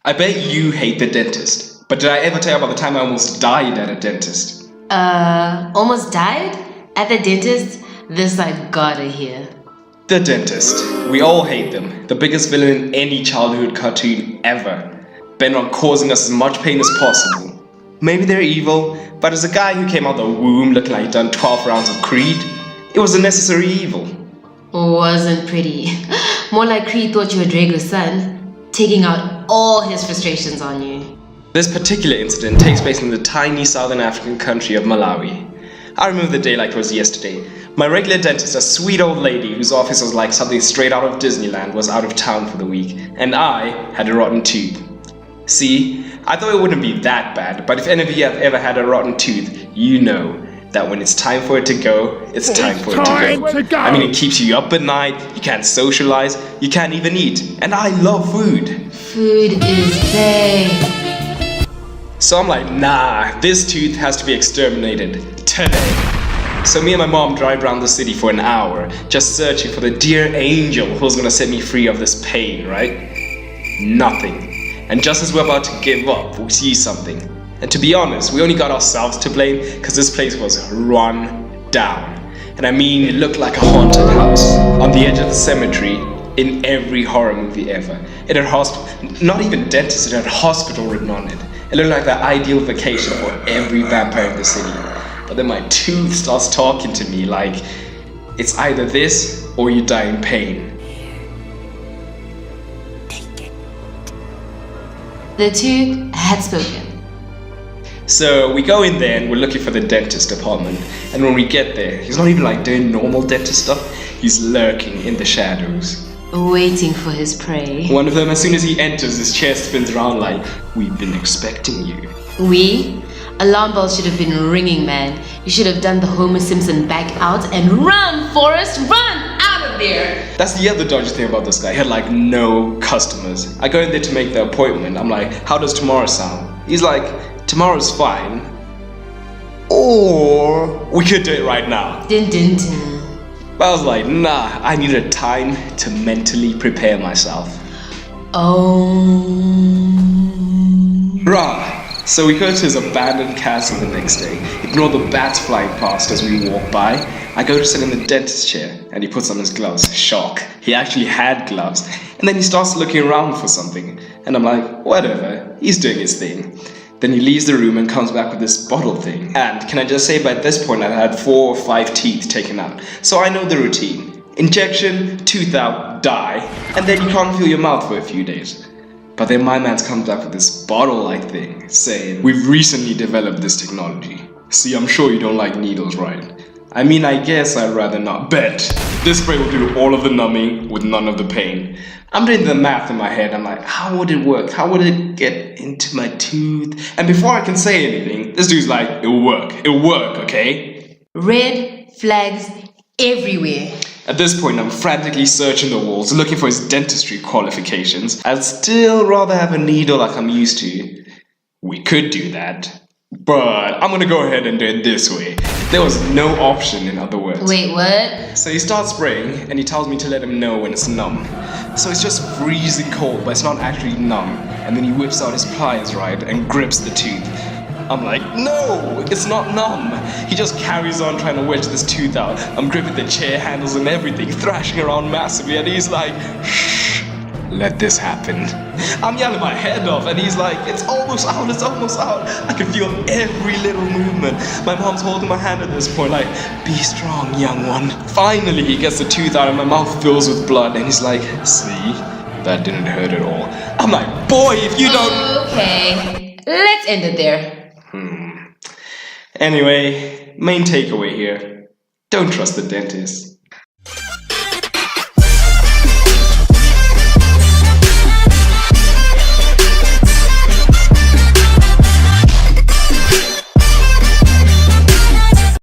I bet you hate the dentist. But did I ever tell you about the time I almost died at a dentist? Almost died? At the dentist? This I gotta hear. The dentist. We all hate them. The biggest villain in any childhood cartoon ever. Bent on causing us as much pain as possible. Maybe they're evil, but as a guy who came out the womb looking like he'd done 12 rounds of Creed, it was a necessary evil. Wasn't pretty. More like Creed thought you were Drago's son, taking out all his frustrations on you. This particular incident takes place in the tiny southern African country of Malawi. I remember the day like it was yesterday. My regular dentist, a sweet old lady whose office was like something straight out of Disneyland, was out of town for the week, and I had a rotten tooth. See, I thought it wouldn't be that bad, but if any of you have ever had a rotten tooth, you know that when it's time for it to go, it's time for it to go. I mean, it keeps you up at night, you can't socialize, you can't even eat, and I love food. Food is bae. So I'm like, nah, this tooth has to be exterminated today. So me and my mom drive around the city for an hour, just searching for the dear angel who's gonna set me free of this pain, right? Nothing. And just as we're about to give up, we see something. And to be honest, we only got ourselves to blame because this place was run down. And I mean, it looked like a haunted house on the edge of the cemetery in every horror movie ever. It had not even dentists, it had hospital written on it. It looked like the ideal vacation for every vampire in the city. But then my tooth starts talking to me like, it's either this or you die in pain. The tooth had spoken. So we go in there and we're looking for the dentist apartment. And when we get there, he's not even like doing normal dentist stuff. He's lurking in the shadows, waiting for his prey. One of them, as soon as he enters, his chair spins around like, we've been expecting you. We? Alarm bells should have been ringing, man. You should have done the Homer Simpson back out and run, Forrest, run out of there. That's the other dodgy thing about this guy. He had like no customers. I go in there to make the appointment. I'm like, how does tomorrow sound? He's like, tomorrow's fine. Or we could do it right now. Dun dun dun. But I was like, nah, I needed time to mentally prepare myself. Oh. Rah. So we go to his abandoned castle the next day. Ignore the bats flying past as we walk by. I go to sit in the dentist chair and he puts on his gloves. Shock. He actually had gloves. And then he starts looking around for something. And I'm like, whatever. He's doing his thing. Then he leaves the room and comes back with this bottle thing. And can I just say, by this point I had 4 or 5 teeth taken out. So I know the routine. Injection, tooth out, die. And then you can't feel your mouth for a few days. But then my man comes back with this bottle-like thing, saying, we've recently developed this technology. See, I'm sure you don't like needles, right? I mean, I guess I'd rather not bet. This spray will do all of the numbing with none of the pain. I'm doing the math in my head. I'm like, how would it work? How would it get into my tooth? And before I can say anything, this dude's like, it'll work. It'll work, okay? Red flags everywhere. At this point, I'm frantically searching the walls, looking for his dentistry qualifications. I'd still rather have a needle like I'm used to. We could do that, but I'm gonna go ahead and do it this way. There was no option, in other words. Wait, what? So he starts spraying, and he tells me to let him know when it's numb. So it's just freezing cold, but it's not actually numb. And then he whips out his pliers, right, and grips the tooth. I'm like, no, it's not numb. He just carries on trying to wedge this tooth out. I'm gripping the chair handles and everything, thrashing around massively, and he's like, shh, let this happen. I'm yelling my head off, and he's like, it's almost out, it's almost out. I can feel every little movement. My mom's holding my hand at this point, like, be strong, young one. Finally, he gets the tooth out, and my mouth fills with blood, and he's like, see, that didn't hurt at all. I'm like, boy, if you don't... Okay, let's end it there. Anyway, main takeaway here. Don't trust the dentist.